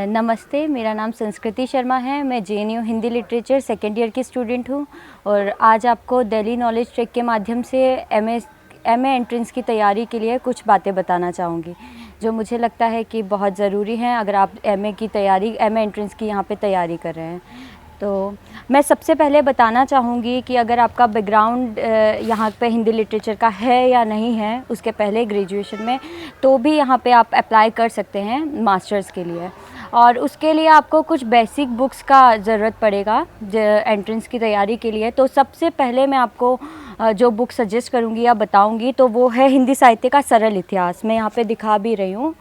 नमस्ते, मेरा नाम संस्कृति शर्मा है। मैं JNU Hindi literature second year की स्टूडेंट हूँ और आज आपको दिल्ली नॉलेज ट्रैक के माध्यम से एमए एंट्रेंस की तैयारी के लिए कुछ बातें बताना चाहूँगी, जो मुझे लगता है कि बहुत ज़रूरी हैं अगर आप एमए एंट्रेंस की यहाँ पे तैयारी कर रहे हैं। तो मैं सबसे पहले बताना चाहूँगी कि अगर आपका बैकग्राउंड यहाँ पे हिंदी लिटरेचर का है या नहीं है, उसके पहले ग्रेजुएशन में, तो भी यहाँ पे आप अप्लाई कर सकते हैं मास्टर्स के लिए। और उसके लिए आपको कुछ बेसिक बुक्स का ज़रूरत पड़ेगा एंट्रेंस की तैयारी के लिए। तो सबसे पहले मैं आपको जो बुक सजेस्ट करूँगी या बताऊँगी तो वो है हिंदी साहित्य का सरल इतिहास। मैं यहाँ पे दिखा भी रही हूँ।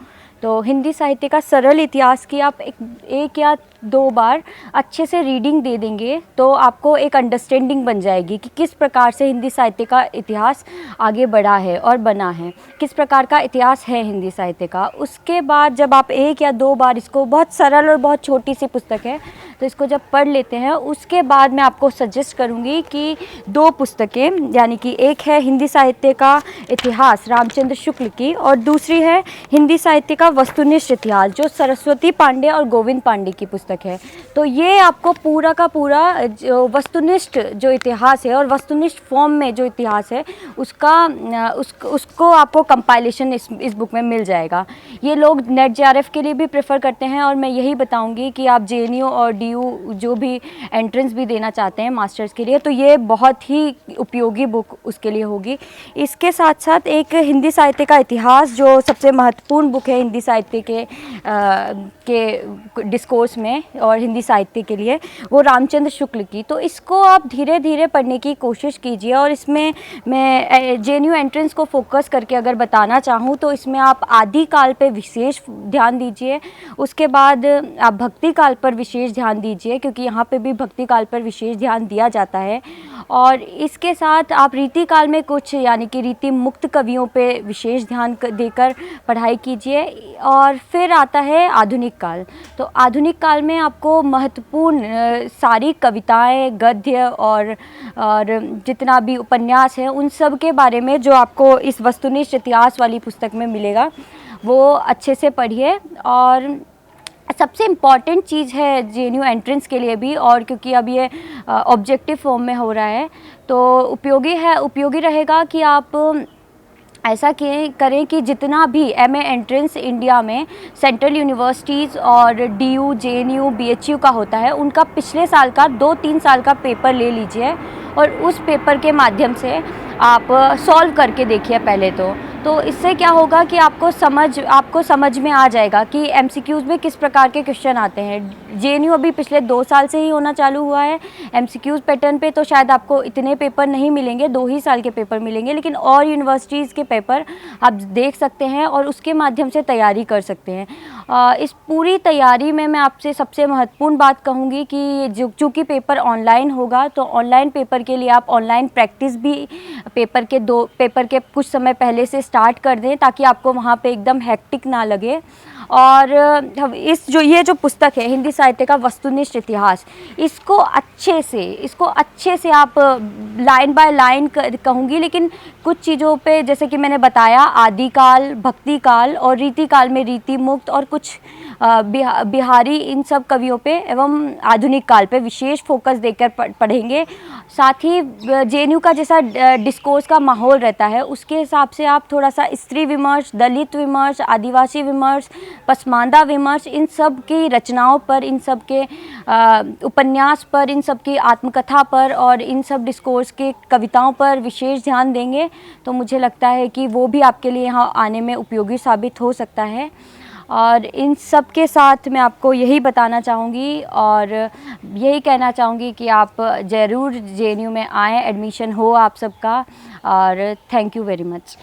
तो हिंदी साहित्य का सरल इतिहास की आप एक या दो बार अच्छे से रीडिंग दे देंगे तो आपको एक अंडरस्टैंडिंग बन जाएगी कि किस प्रकार से हिंदी साहित्य का इतिहास आगे बढ़ा है और बना है, किस प्रकार का इतिहास है हिंदी साहित्य का। उसके बाद जब आप एक या दो बार इसको, बहुत सरल और बहुत छोटी सी पुस्तक है, तो इसको जब पढ़ लेते हैं उसके बाद मैं आपको सजेस्ट करूँगी कि दो पुस्तकें, यानी कि एक है हिंदी साहित्य का इतिहास रामचंद्र शुक्ल की और दूसरी है हिंदी साहित्य का वस्तुनिष्ठ इतिहास जो सरस्वती पांडे और गोविंद पांडे की पुस्तक है। तो ये आपको पूरा का पूरा जो वस्तुनिष्ठ जो इतिहास है और वस्तुनिष्ठ फॉर्म में जो इतिहास है उसको आपको कंपाइलेशन इस बुक में मिल जाएगा। ये लोग नेट जेआरएफ के लिए भी प्रेफर करते हैं और मैं यही बताऊंगी कि आप जेएनयू और डीयू जो भी एंट्रेंस भी देना चाहते हैं मास्टर्स के लिए, तो ये बहुत ही उपयोगी बुक उसके लिए होगी। इसके साथ साथ एक हिंदी साहित्य का इतिहास जो सबसे महत्वपूर्ण बुक है हिंदी साहित्य के डिस्कोर्स में और हिंदी साहित्य के लिए, वो रामचंद्र शुक्ल की। तो इसको आप धीरे धीरे पढ़ने की कोशिश कीजिए और इसमें मैं जेएनयू एंट्रेंस को फोकस करके अगर बताना चाहूँ तो इसमें आप आदि काल पे विशेष ध्यान दीजिए। उसके बाद आप भक्ति काल पर विशेष ध्यान दीजिए क्योंकि यहाँ पे भी भक्ति काल पर विशेष ध्यान दिया जाता है। और इसके साथ आप रीति काल में कुछ, यानी कि रीति मुक्त कवियों पे विशेष ध्यान देकर पढ़ाई कीजिए। और फिर आता है आधुनिक काल। तो आधुनिक काल में आपको महत्वपूर्ण सारी कविताएं, गद्य और जितना भी उपन्यास है उन सब के बारे में जो आपको इस वस्तुनिष्ठ इतिहास वाली पुस्तक में मिलेगा वो अच्छे से पढ़िए। और सबसे इम्पॉर्टेंट चीज़ है जेएनयू एंट्रेंस के लिए भी, और क्योंकि अब ये ऑब्जेक्टिव फॉर्म में हो रहा है तो उपयोगी रहेगा कि आप ऐसा करें कि जितना भी एमए एंट्रेंस इंडिया में सेंट्रल यूनिवर्सिटीज़ और डीयू, जेएनयू, बीएचयू का होता है, उनका पिछले साल का 2-3 साल का पेपर ले लीजिए और उस पेपर के माध्यम से आप सॉल्व करके देखिए पहले तो इससे क्या होगा कि आपको समझ में आ जाएगा कि एमसीक्यूज़ में किस प्रकार के क्वेश्चन आते हैं। जेएनयू अभी पिछले 2 साल से ही होना चालू हुआ है एमसीक्यूज़ पैटर्न पे, तो शायद आपको इतने पेपर नहीं मिलेंगे, 2 ही साल के पेपर मिलेंगे, लेकिन और यूनिवर्सिटीज़ के पेपर आप देख सकते हैं और उसके माध्यम से तैयारी कर सकते हैं। इस पूरी तैयारी में मैं आपसे सबसे महत्वपूर्ण बात कहूँगी कि चूँकि पेपर ऑनलाइन होगा तो ऑनलाइन पेपर के लिए आप ऑनलाइन प्रैक्टिस भी पेपर के कुछ समय पहले से स्टार्ट कर दें ताकि आपको वहाँ पे एकदम हेक्टिक ना लगे। और ये जो पुस्तक है हिंदी साहित्य का वस्तुनिष्ठ इतिहास, इसको अच्छे से आप लाइन बाय लाइन कहूँगी, लेकिन कुछ चीज़ों पे जैसे कि मैंने बताया आदिकाल, भक्ति काल और रीति काल में रीति मुक्त और कुछ बिहारी, इन सब कवियों पे एवं आधुनिक काल पे विशेष फोकस देकर पढ़ेंगे। साथ ही जेएनयू का जैसा डिस्कोर्स का माहौल रहता है उसके हिसाब से आप थोड़ा सा स्त्री विमर्श, दलित विमर्श, आदिवासी विमर्श, पसमानदा विमर्श, इन सब की रचनाओं पर, इन सब के उपन्यास पर, इन सब की आत्मकथा पर और इन सब डिस्कोर्स के कविताओं पर विशेष ध्यान देंगे तो मुझे लगता है कि वो भी आपके लिए यहाँ आने में उपयोगी साबित हो सकता है। और इन सब के साथ मैं आपको यही बताना चाहूँगी और यही कहना चाहूँगी कि आप ज़रूर जेएनयू में आएँ, एडमिशन हो आप सबका। और थैंक यू वेरी मच।